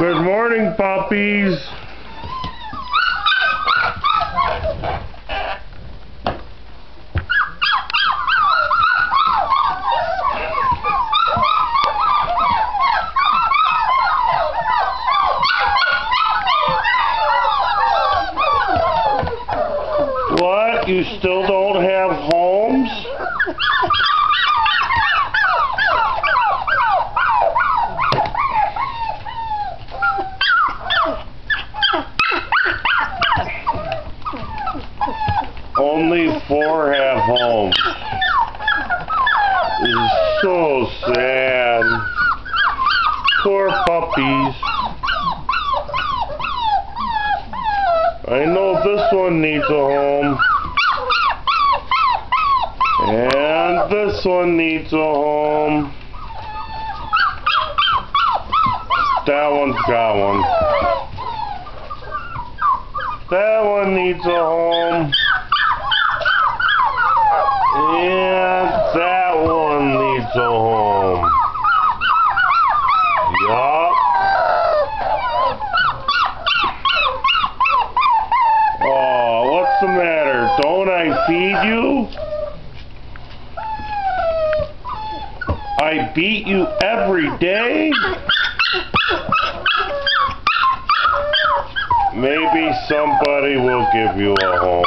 Good morning, puppies. What? You still don't have homes? Only 4 have homes. This is so sad. Poor puppies. I know this one needs a home. And this one needs a home. That one's got one. That one needs a home. And that one needs a home. Yup. Oh, what's the matter? Don't I feed you? I beat you every day? Maybe somebody will give you a home.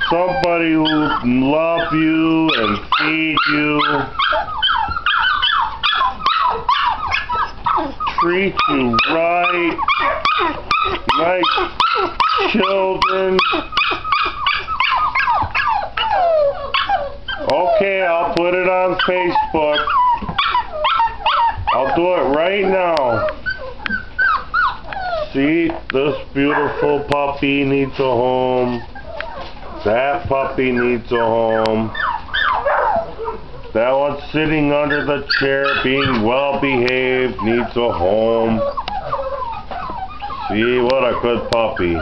Somebody who will love you and feed you, treat you right, like children. Okay, I'll put it on Facebook. I'll do it right now. See, this beautiful puppy needs a home. That puppy needs a home. That one sitting under the chair being well behaved needs a home. See, what a good puppy.